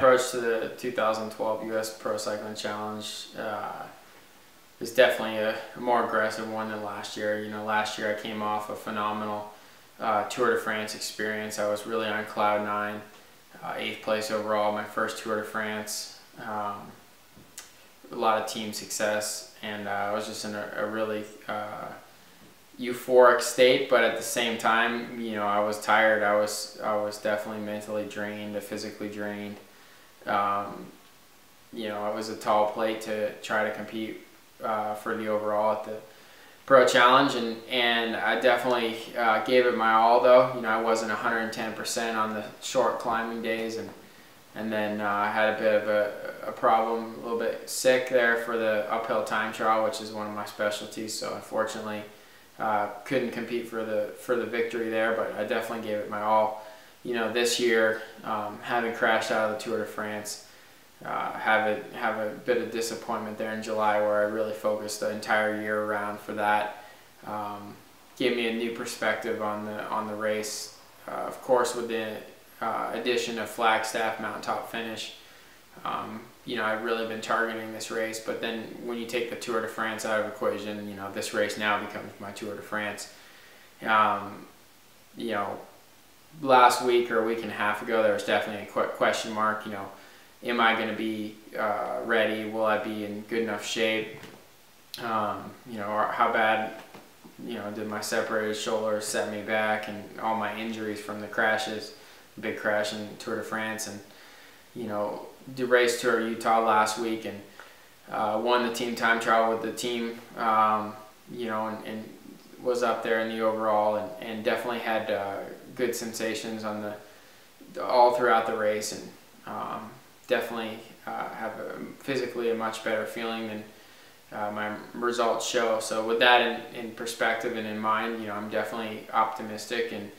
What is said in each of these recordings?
approach to the 2012 U.S. Pro Cycling Challenge is definitely a more aggressive one than last year. You know, last year I came off a phenomenal Tour de France experience. I was really on cloud nine, 8th place overall, my first Tour de France. A lot of team success, and I was just in a really euphoric state, but at the same time, you know, I was tired. I was definitely mentally drained, physically drained. You know, it was a tall plate to try to compete for the overall at the Pro Challenge, and I definitely gave it my all, though. You know, I wasn't 110% on the short climbing days, and then I had a bit of a problem, a little bit sick there for the uphill time trial, which is one of my specialties. So unfortunately, couldn't compete for the victory there, but I definitely gave it my all. You know, this year, having crashed out of the Tour de France, have a bit of disappointment there in July, where I really focused the entire year around for that. Gave me a new perspective on the race. Of course, with the addition of Flagstaff Mountain top finish, you know, I've really been targeting this race. But then when you take the Tour de France out of equation, you know, this race now becomes my Tour de France. You know, last week or a week and a half ago, there was definitely a question mark. You know, am I going to be ready? Will I be in good enough shape? You know, or how bad, you know, did my separated shoulder set me back, and all my injuries from the crashes, big crash in Tour de France, and, you know, the race Tour of Utah last week, and won the team time trial with the team, you know, and was up there in the overall, and definitely had good sensations on all throughout the race, and definitely have physically a much better feeling than my results show. So with that in perspective and in mind, you know, I'm definitely optimistic and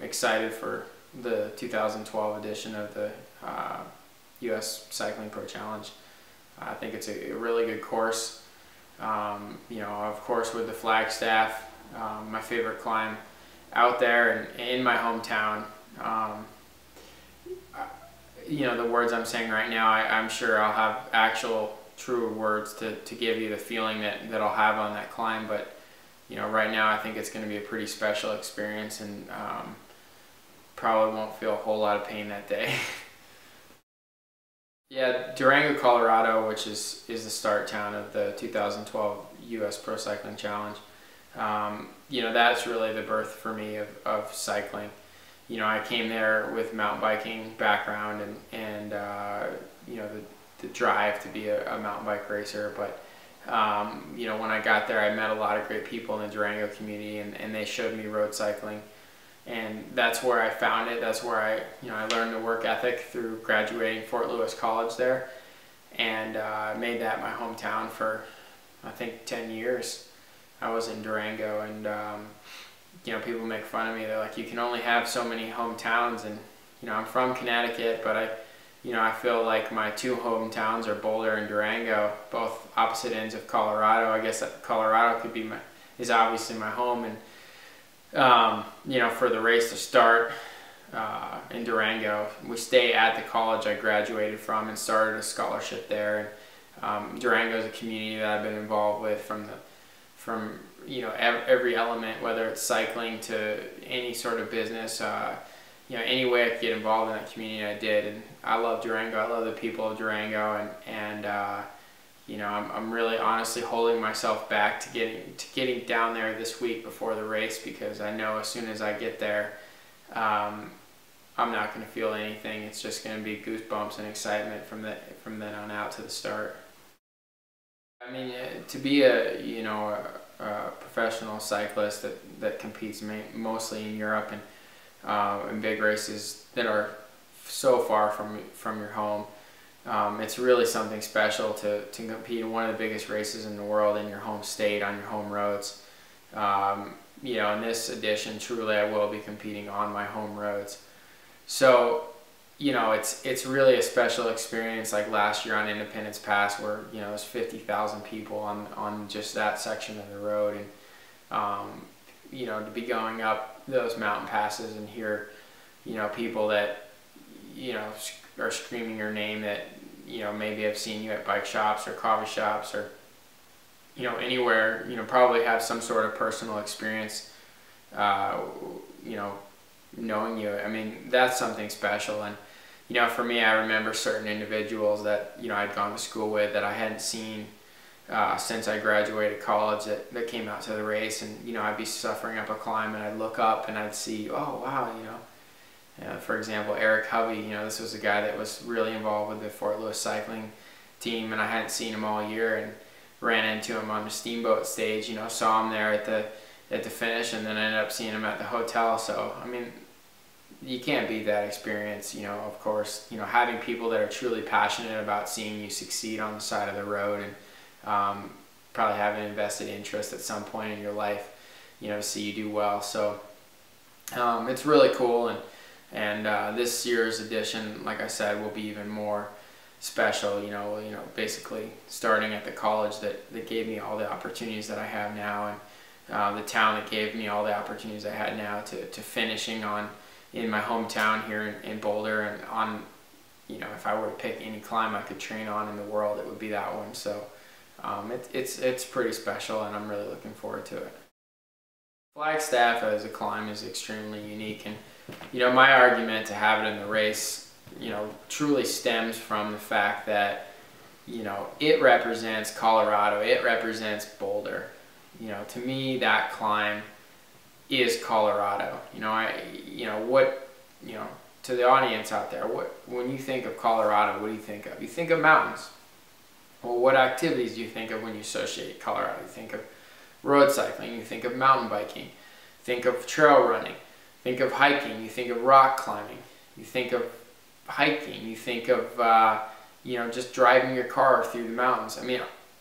excited for the 2012 edition of the U.S. Cycling Pro Challenge. I think it's a really good course. You know, of course, with the Flagstaff, my favorite climb out there and in my hometown. You know, the words I'm saying right now, I'm sure I'll have actual true words to give you the feeling that I'll have on that climb. But, you know, right now I think it's going to be a pretty special experience, and probably won't feel a whole lot of pain that day. Yeah, Durango, Colorado, which is the start town of the 2012 U.S. Pro Cycling Challenge. You know, that's really the birth for me of cycling. You know, I came there with mountain biking background and you know, the drive to be a mountain bike racer. But, you know, when I got there, I met a lot of great people in the Durango community, and they showed me road cycling. And that's where I found it. That's where I learned the work ethic through graduating Fort Lewis College there. And I made that my hometown for, I think, 10 years. I was in Durango, and you know, people make fun of me. They're like, you can only have so many hometowns. And, you know, I'm from Connecticut, but I feel like my two hometowns are Boulder and Durango, both opposite ends of Colorado. I guess that Colorado is obviously my home. And you know, for the race to start in Durango, we stay at the college I graduated from and started a scholarship there. And Durango is a community that I've been involved with from you know, every element, whether it's cycling to any sort of business. You know, any way I could get involved in that community, I did. And I love Durango. I love the people of Durango, and you know, I'm really honestly holding myself back to getting down there this week before the race, because I know as soon as I get there, I'm not going to feel anything. It's just going to be goosebumps and excitement from then on out to the start. I mean, to be a professional cyclist that competes mostly in Europe and in big races that are so far from your home. It's really something special to compete in one of the biggest races in the world in your home state, on your home roads. You know, in this edition, truly I will be competing on my home roads. So, you know, it's really a special experience, like last year on Independence Pass, where, you know, there's 50,000 people on just that section of the road. And, you know, to be going up those mountain passes and hear, you know, people that, you know, are screaming your name that, maybe have seen you at bike shops or coffee shops or, anywhere, probably have some sort of personal experience, knowing you. I mean, that's something special. And, for me, I remember certain individuals that, I'd gone to school with that I hadn't seen since I graduated college that came out to the race, and, I'd be suffering up a climb and I'd look up and I'd see, oh, wow, for example, Eric Hovey, this was a guy that was really involved with the Fort Lewis cycling team, and I hadn't seen him all year, and ran into him on the steamboat stage, saw him there at the finish, and then I ended up seeing him at the hotel. So, I mean, you can't beat that experience, of course, having people that are truly passionate about seeing you succeed on the side of the road, and probably have an invested interest at some point in your life, to see you do well. So, it's really cool, and this year's edition, like I said, will be even more special, basically starting at the college that gave me all the opportunities that I have now, and the town that gave me all the opportunities I had now, to finishing in my hometown here in Boulder, and on, if I were to pick any climb I could train on in the world, it would be that one. So it's pretty special, and I'm really looking forward to it. Flagstaff as a climb is extremely unique, and my argument to have it in the race, truly stems from the fact that, it represents Colorado, it represents Boulder. To me, that climb is Colorado. To the audience out there, when you think of Colorado, what do you think of? You think of mountains. Well, what activities do you think of when you associate Colorado? You think of road cycling, you think of mountain biking, think of trail running, think of hiking, you think of rock climbing, you think of hiking, you think of just driving your car through the mountains. I mean,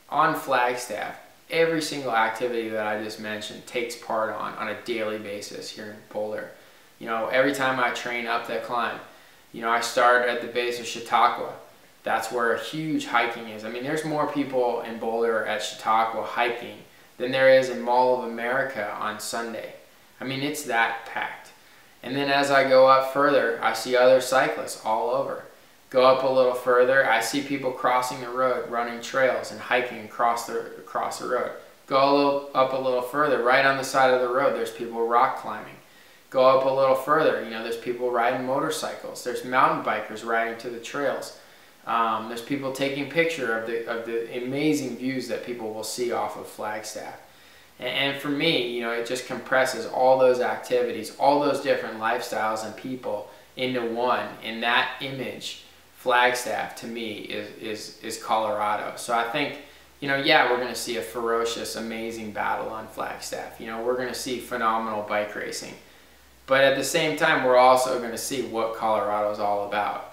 on Flagstaff, every single activity that I just mentioned takes part on a daily basis here in Boulder. Every time I train up that climb, I start at the base of Chautauqua. That's where huge hiking is. I mean, there's more people in Boulder at Chautauqua hiking than there is in Mall of America on Sunday. I mean, it's that packed. And then as I go up further, I see other cyclists all over. Go up a little further, I see people crossing the road, running trails and hiking across the road. Go up a little further, right on the side of the road, there's people rock climbing. Go up a little further, there's people riding motorcycles. There's mountain bikers riding to the trails. There's people taking picture of the amazing views that people will see off of Flagstaff. And for me, it just compresses all those activities, all those different lifestyles and people into one. And that image, Flagstaff, to me, is Colorado. So I think, yeah, we're going to see a ferocious, amazing battle on Flagstaff. We're going to see phenomenal bike racing. But at the same time, we're also going to see what Colorado is all about.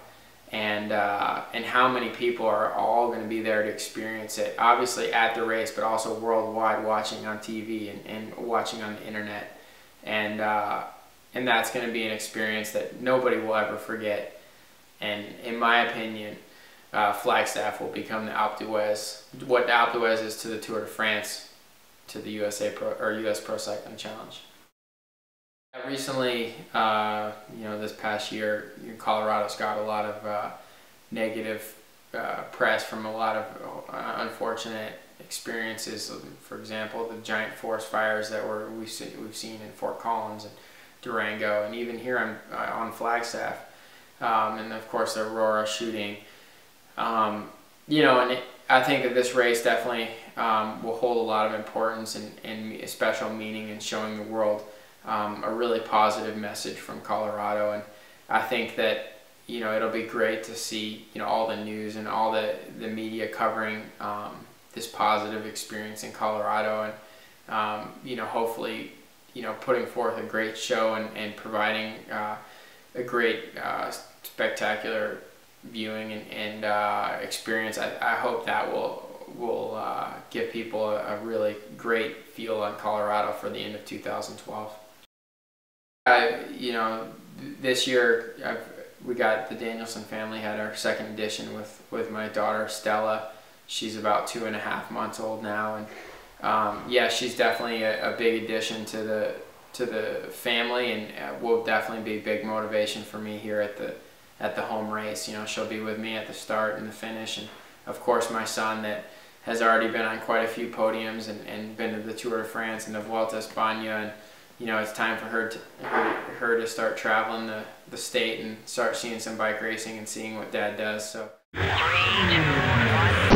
And how many people are all going to be there to experience it, obviously at the race, but also worldwide, watching on TV and watching on the internet. And that's going to be an experience that nobody will ever forget. And in my opinion, Flagstaff will become the Alpe d'Huez, what the Alpe d'Huez is to the Tour de France, to the US Pro Cycling Challenge. Recently, this past year, Colorado's got a lot of negative press from a lot of unfortunate experiences. For example, the giant forest fires that we've seen in Fort Collins and Durango, and even here on Flagstaff, and of course the Aurora shooting. And I think that this race definitely will hold a lot of importance and a special meaning in showing the world a really positive message from Colorado. And I think that it'll be great to see all the news and all the media covering this positive experience in Colorado, and hopefully putting forth a great show and providing a great spectacular viewing and experience. I hope that will give people a really great feel on Colorado for the end of 2012. This year we got the Danielson family, had our second edition with my daughter Stella. She's about 2.5 months old now, and yeah, she's definitely a big addition to the family, and will definitely be a big motivation for me here at the home race. You know, she'll be with me at the start and the finish, and of course my son that has already been on quite a few podiums and been to the Tour de France and the Vuelta a España, and you know, it's time for her to start traveling the state and start seeing some bike racing and seeing what Dad does. So 3, 2, 1.